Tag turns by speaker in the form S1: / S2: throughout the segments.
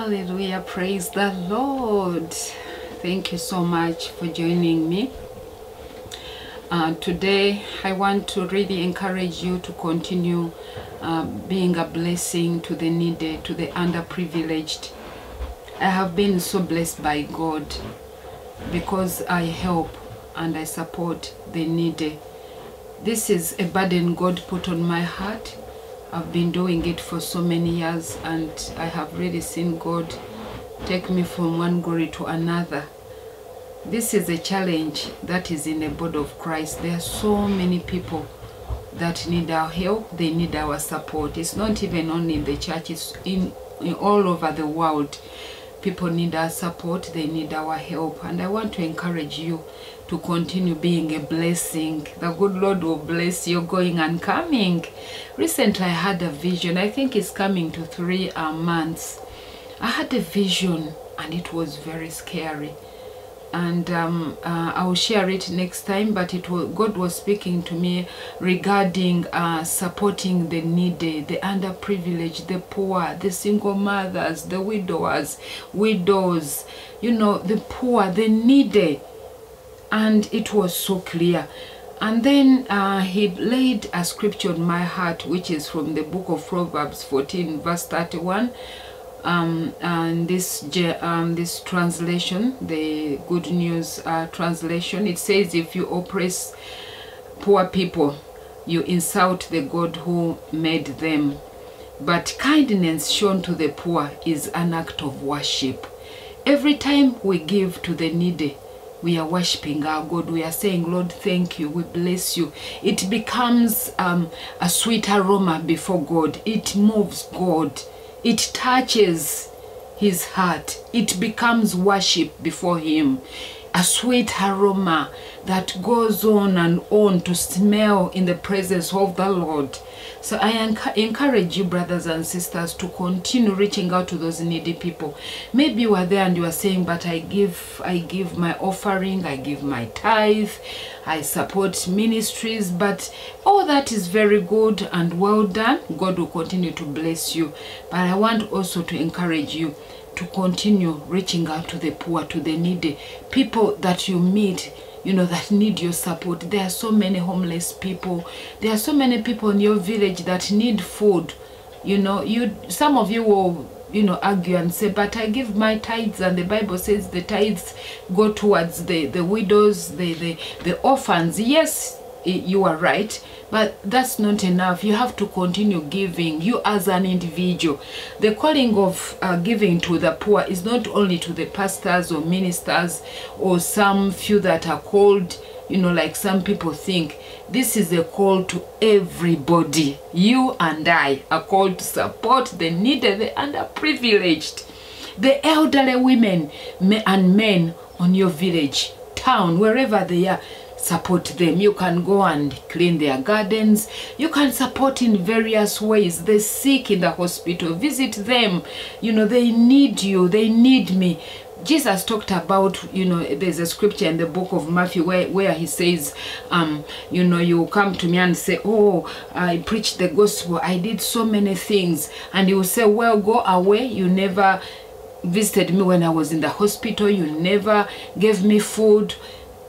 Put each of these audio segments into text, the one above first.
S1: Hallelujah, praise the Lord. Thank you so much for joining me. Today I want to really encourage you to continue being a blessing to the needy, to the underprivileged. I have been so blessed by God because I help and I support the needy. This is a burden God put on my heart. I've been doing it for so many years and I have really seen God take me from one glory to another. This is a challenge that is in the body of Christ. There are so many people that need our help, they need our support. It's not even only in the church, it's in all over the world. People need our support, they need our help. And I want to encourage you to continue being a blessing. The good Lord will bless you going and coming. Recently I had a vision. I think it's coming to 3 months. I had a vision and it was very scary. And I will share it next time, but God was speaking to me regarding supporting the needy, the underprivileged, the poor, the single mothers, the widows, you know, the poor, the needy. And it was so clear. And then he laid a scripture on my heart, which is from the book of Proverbs 14 verse 31. And this translation, the Good News translation, it says, if you oppress poor people, you insult the God who made them. But kindness shown to the poor is an act of worship. Every time we give to the needy, we are worshiping our God. We are saying, Lord, thank you. We bless you. It becomes a sweet aroma before God. It moves God. It touches his heart. It becomes worship before him. A sweet aroma that goes on and on to smell in the presence of the Lord. So I encourage you, brothers and sisters, to continue reaching out to those needy people. Maybe you are there and you are saying, but I give my offering, I give my tithe, I support ministries, but all that is very good and well done. God will continue to bless you. But I want also to encourage you to continue reaching out to the poor, to the needy, people that you meet, you know, that need your support. There are so many homeless people. There are so many people in your village that need food. You know, some of you will, you know, argue and say, but I give my tithes, and the Bible says the tithes go towards the widows, the orphans. Yes, you are right, but that's not enough. You have to continue giving, you as an individual. The calling of giving to the poor is not only to the pastors or ministers or some few that are called, you know, like some people think. This is a call to everybody. You and I are called to support the needy, the underprivileged, the elderly women and men on your village, town, wherever they are. Support them. You can go and clean their gardens. You can support in various ways. The sick in the hospital, visit them. You know, they need you. They need me. Jesus talked about, you know, there's a scripture in the book of Matthew where he says, you know, you come to me and say, oh, I preached the gospel. I did so many things. And you will say, well, go away. You never visited me when I was in the hospital. You never gave me food.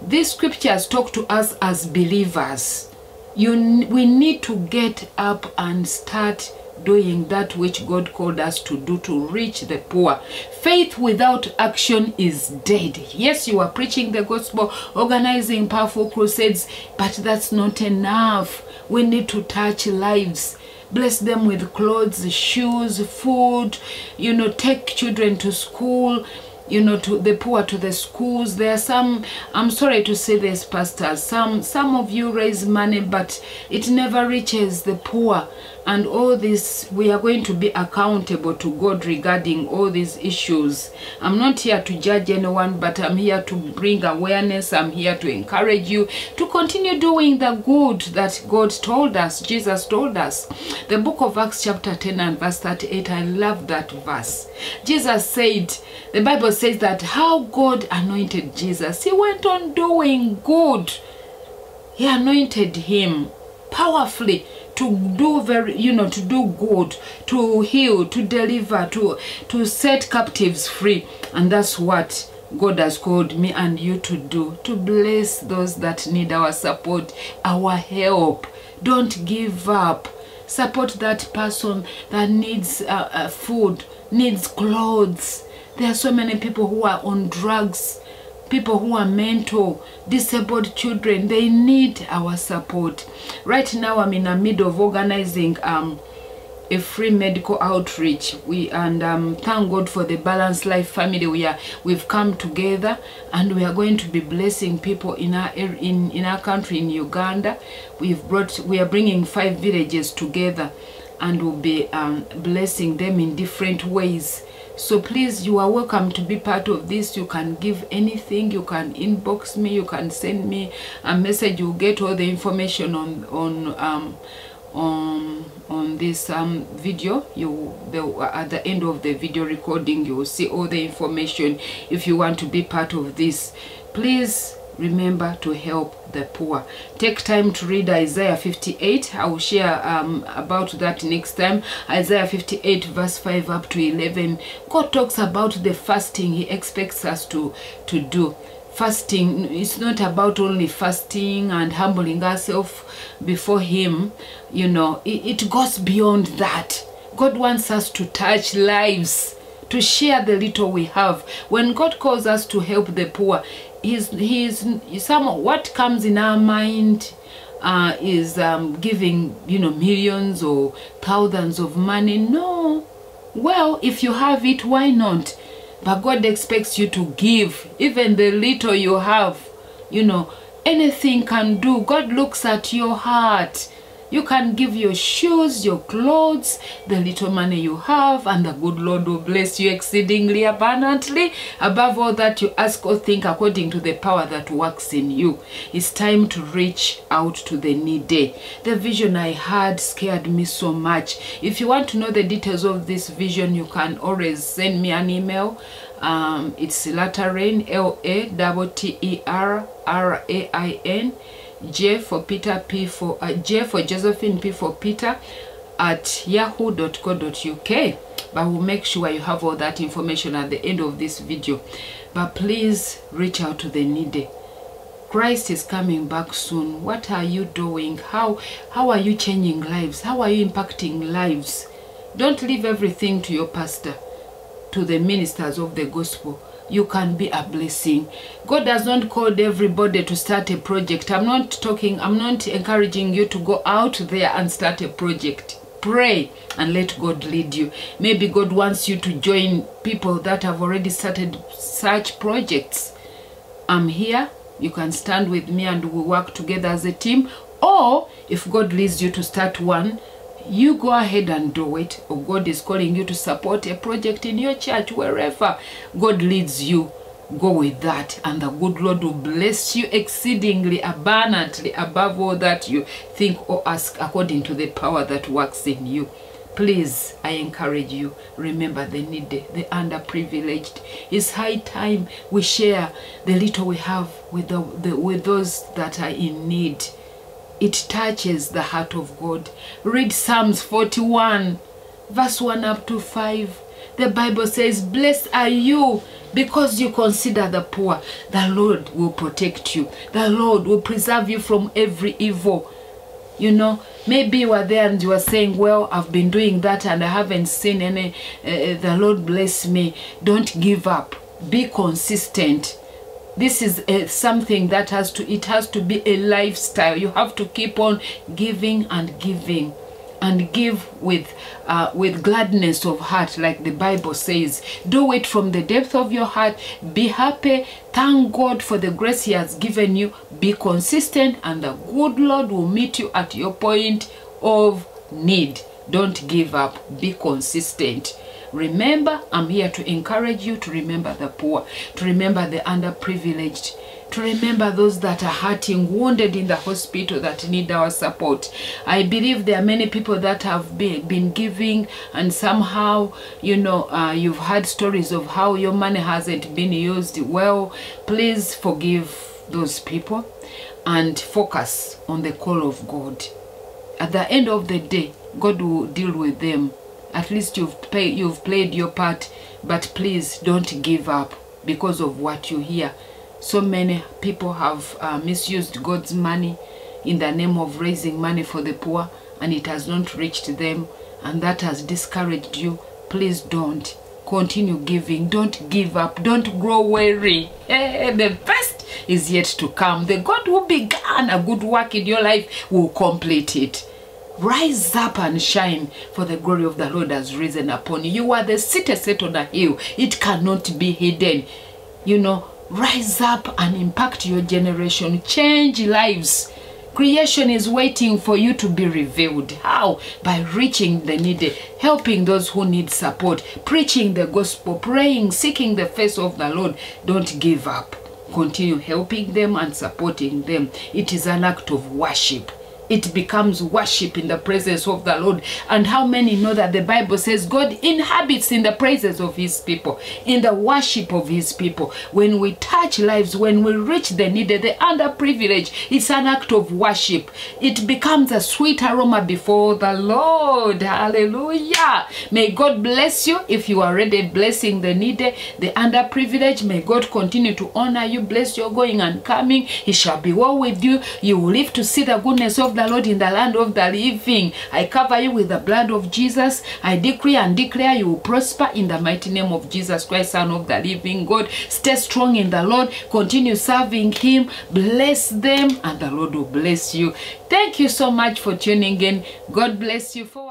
S1: These scriptures talk to us as believers. We need to get up and start doing that which God called us to do, to reach the poor. Faith without action is dead. Yes, you are preaching the gospel, organizing powerful crusades, but that's not enough. We need to touch lives. Bless them with clothes, shoes, food, you know, take children to school, you know, to the poor, to the schools. There are some, I'm sorry to say this, pastors, some of you raise money, but it never reaches the poor. And all this, we are going to be accountable to God regarding all these issues. I'm not here to judge anyone, but I'm here to bring awareness. I'm here to encourage you to continue doing the good that God told us, Jesus told us. The book of Acts chapter 10 and verse 38, I love that verse. Jesus said, the Bible says that how God anointed Jesus. He went on doing good. He anointed him powerfully to do to do good, to heal, to deliver, to set captives free. And that's what God has called me and you to do, to bless those that need our support, our help. Don't give up. Support that person that needs food, needs clothes. There are so many people who are on drugs, people who are mental, disabled children. They need our support. Right now, I'm in the middle of organizing a free medical outreach. Thank God for the Balanced Life family. We've come together, and we are going to be blessing people in our country, in Uganda. We are bringing 5 villages together, and we'll be blessing them in different ways. So please, you are welcome to be part of this. You can give anything. You can inbox me. You can send me a message. You'll get all the information on this video. At the end of the video recording, you will see all the information. If you want to be part of this, please remember to help the poor. Take time to read Isaiah 58. I will share about that next time. Isaiah 58 verse 5 up to 11. God talks about the fasting He expects us to do. Fasting is not about only fasting and humbling ourselves before Him. It goes beyond that. God wants us to touch lives, to share the little we have. When God calls us to help the poor, what comes in our mind is giving millions or thousands of money. No. Well, if you have it, why not? But God expects you to give, even the little you have. Anything can do. God looks at your heart. You can give your shoes, your clothes, the little money you have, and the good Lord will bless you exceedingly abundantly, above all that you ask or think, according to the power that works in you. It's time to reach out to the needy. The vision I had scared me so much. If you want to know the details of this vision, you can always send me an email. It's Laterain, L-A-T-T-E-R-R-A-I-N, J for Peter, J for Josephine, P for Peter, at yahoo.co.uk. But we'll make sure you have all that information at the end of this video. But please reach out to the needy. Christ is coming back soon. What are you doing? How are you changing lives? How are you impacting lives? Don't leave everything to your pastor, to the ministers of the gospel. You can be a blessing. God does not call everybody to start a project. I'm not encouraging you to go out there and start a project. Pray and let God lead you. Maybe God wants you to join people that have already started such projects. I'm here. You can stand with me and we'll work together as a team. Or if God leads you to start one, you go ahead and do it. Or God is calling you to support a project in your church, wherever God leads you, go with that, and the good Lord will bless you exceedingly abundantly, above all that you think or ask, according to the power that works in you. Please, I encourage you, remember the needy, the underprivileged. It's high time we share the little we have with those that are in need. It touches the heart of God. Read Psalms 41, verse 1 up to 5. The Bible says, blessed are you because you consider the poor. The Lord will protect you. The Lord will preserve you from every evil. Maybe you are there and you are saying, well, I've been doing that and I haven't seen any. The Lord bless me. Don't give up. Be consistent. This is something that has to be a lifestyle. You have to keep on giving and giving, and give with gladness of heart, like the Bible says. Do it from the depth of your heart. Be happy. Thank God for the grace He has given you. Be consistent, and the good Lord will meet you at your point of need. Don't give up. Be consistent. Remember, I'm here to encourage you to remember the poor, to remember the underprivileged, to remember those that are hurting, wounded in the hospital, that need our support. I believe there are many people that have been giving, and somehow, you've heard stories of how your money hasn't been used well. Please forgive those people and focus on the call of God. At the end of the day, God will deal with them. At least you've played your part, but please don't give up because of what you hear. So many people have misused God's money in the name of raising money for the poor, and it has not reached them, and that has discouraged you. Please don't. Continue giving. Don't give up. Don't grow weary. The best is yet to come. The God who began a good work in your life will complete it. Rise up and shine, for the glory of the Lord has risen upon you. You are the city set on a hill. It cannot be hidden. You know, rise up and impact your generation. Change lives. Creation is waiting for you to be revealed. How? By reaching the needy, helping those who need support, preaching the gospel, praying, seeking the face of the Lord. Don't give up. Continue helping them and supporting them. It is an act of worship. It becomes worship in the presence of the Lord. And how many know that the Bible says God inhabits in the praises of his people, in the worship of his people. When we touch lives, when we reach the needy, the underprivileged, it's an act of worship. It becomes a sweet aroma before the Lord. Hallelujah. May God bless you if you are already blessing the needy, the underprivileged. May God continue to honor you, bless your going and coming. He shall be well with you. You will live to see the goodness of the Lord in the land of the living. I cover you with the blood of Jesus. I decree and declare you will prosper in the mighty name of Jesus Christ, Son of the living God. Stay strong in the Lord. Continue serving him. Bless them and the Lord will bless you. Thank you so much for tuning in. God bless you for